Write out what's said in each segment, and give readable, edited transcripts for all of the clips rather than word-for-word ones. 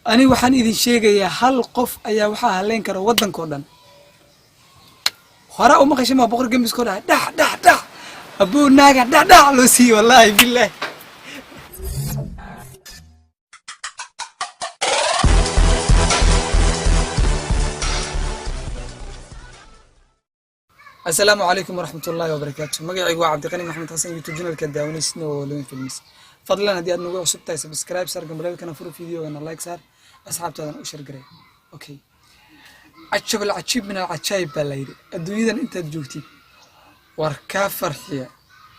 أنا وحن إذا شيء يا هل قف أيا وحها لين كرو ودن كودن خراء وما خش ما بقر جنبس كودها دح أبو ناقة دح لوسي والله بالله. السلام عليكم ورحمة الله وبركاته. مقعي عبد الغني محمد حسن يوتيوب شانل كداوني سنو ولوين في المس. فضلا هدي أدنو وسبتاي سبسكرايب صار قبل ذلك أنا فور فيديو وأنا لايك صار أصحاب تاذن وشير قري. أوكي. عجب العجيب من العجائب بالليل. الدنيا ذا أنت تجوتي. وركاف فرحية.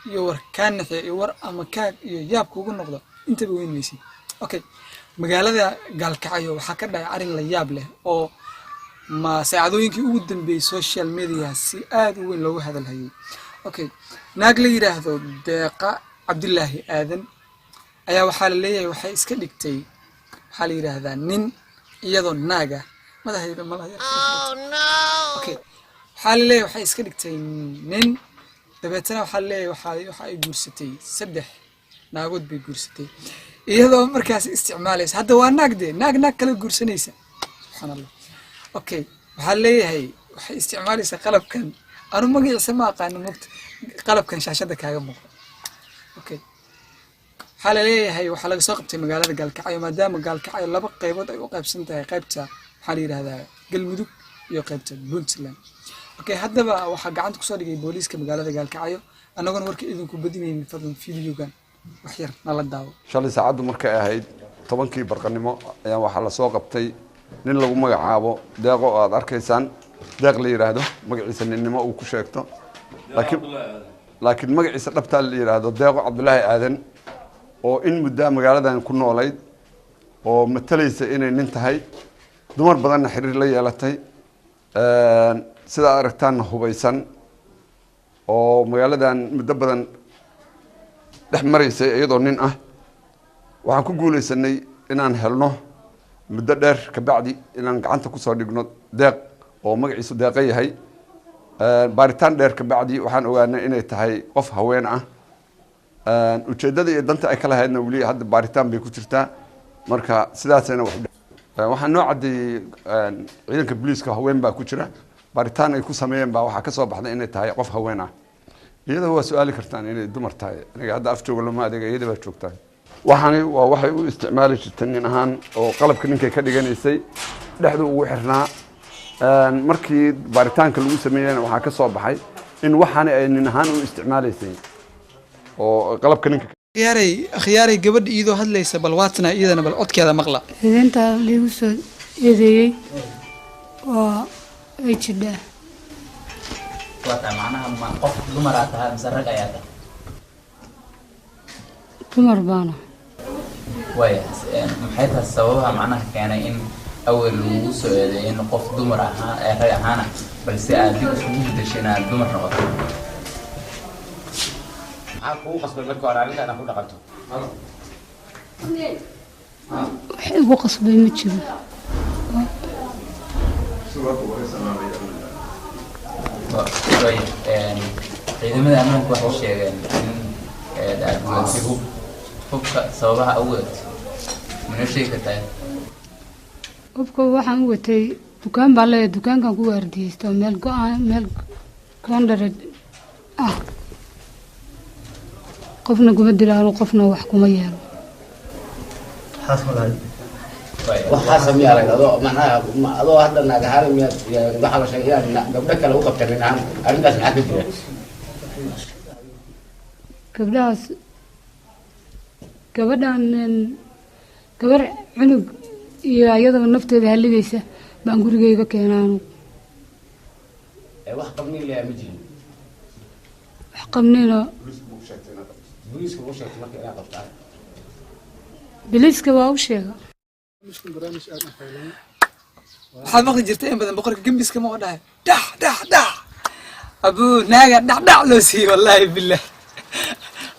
يوركان نحية يور أمكان يجاب كوجن نقطة. أنت بوين ميسي. أوكي. مقالة ذا قال كعيو حكرنا عارين لياب له أو ما ساعدوينك ودن بسوشيال ميديا سياد وين لو هذا الهي. اوكي ناقلي يراهدو دقة عبد الله آذن ايا وحال ليه waxay iska dhigtay xal yiraahdan nin iyadoo naaga madaxayda malaha oh no okay xal leh waxay iska dhigtay nin dabeetana xal leh waxa ay guursatay saddex naagood bay guursatay iyadoo markaas isticmaalaysa hadda waa naagde naag kala guursanaysa subhanallah. اوكي waxaa leeyahay waxay isticmaalaysaa qalabkan anu magaciisa ma aqaan mugta qalabkan shaashada kaaga muuqda. اوكي waxaa leeyahay waxa laga soo qabtay magaalada Gaalkacyo maadaama Gaalkacyo laba qaybood ay u qaybsan tahay qaybta waxa la yiraahdaa Galmudug iyo qaybta Puntland. اوكي haddaba waxa gacanta ku soo dhigay booliiska magaalada Gaalkacyo anaguna warka idinku badinayeen fadlan fiidiyogan wax yar nala daawo. shalay saacadu markay ahayd 10kii barqanimo ayaa waxa la soo qabtay nin lagu magacaabo deeqo aad arkaysaan deeq la yiraahdo magaciisa ninnimo uu ku sheegto laakiin magaciisa dhabta la yiraahdo deeqo Cabdullaahi Aadan oo in muddo magaaladan ku noolayd oo matalaysa inay nin tahay dumar badan xiriir la yeelatay sida aragtaan hubaysan oo magaaladan muddo badan dhex maraysay iyadoo nin ah waxaan ku guuleysanay inaan helno muddo dheer ka bacdi inaan gacanta ku soo dhigno deeq oo magaciisu deeqa yahay baaritaan dheer ka bacdi waxaan ogaanay inay tahay qof haween ah ujeedada iyo danta ay kala haydna wali hadda baaritaan bay ku jirtaa marka sidaasayna waxaan noo cadeeyay ciidanka booliiska haween baa ku jira baaritaan ay ku sameeyeen baa waxaa ka soo baxday inay tahay qof haween ah iyada waa su'aali kartaan inay dumar tahay aniga hadda af jooga lama adeega iyada baa joogtaa waxaan waa waxay u isticmaali jirtay nin ahaan oo qalabka ninkay ka dhiganaysay dhexdu ugu xirnaa markii baaritaanka lagu sameeyay waxa ka soo baxay in waxaan ay nin ahaan u isticmaalaysay oo qalabka ninka khiyaaray gabadh iyadoo hadlaysa bal waatna iyadana bal codkeeda maqla inta liigu soo eedeeyay waa ay jidha waxa macnaha ma qof dumar ah tahay mise rag ayaa tahay dumar baana way maxay tahay sababaha macnaha keenay in awal lagu soo eedeeyay in qof dumar ah rag ahaana balse aad dib ugu bedeshay dumar noqoto maxaa kugu qasbay markii hore arrintan ku dhaqanto waxay ugu qasbay ma jiro ciidamada ammaanku waxay sheegeen in aad hubka sababaha awgeed mana sheegi kartaa hubka waxaan u watay dukaan baa leeyahay dukaankan ku waardiyeysto meel go'aan meel koondare ah qofna kuma dilaano qofna wax kuma yeelo waxaa sameeyay adoo macnaha adoo hadda naagahaan waxa la sheegay gabdho kale u qabteen inaan arrintaas maxaa ka jira gabdhahaas gabadhan gabar cunug iyo ayadoo nafteeda haligaysa baan gurigeyga keenaanu wax qabniin leeyahay ma jirin wax qabniino biliiska waa u sheega waxaad maqli jirtay in badan boqorka gembiska ma dhahay dhax abu naaga dhax loo siiyay wallahi billah.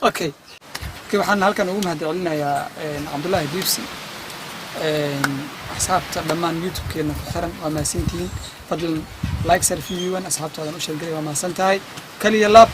okay waxaan halkan ugu mahadcelinayaa Cabdullaahi Diibsi asxaabta dhammaan YouTube-keena ku xiran waa maasantiin fadlan like share video wan asxaabtoodan u sheegay waa maasantahay kaliya lab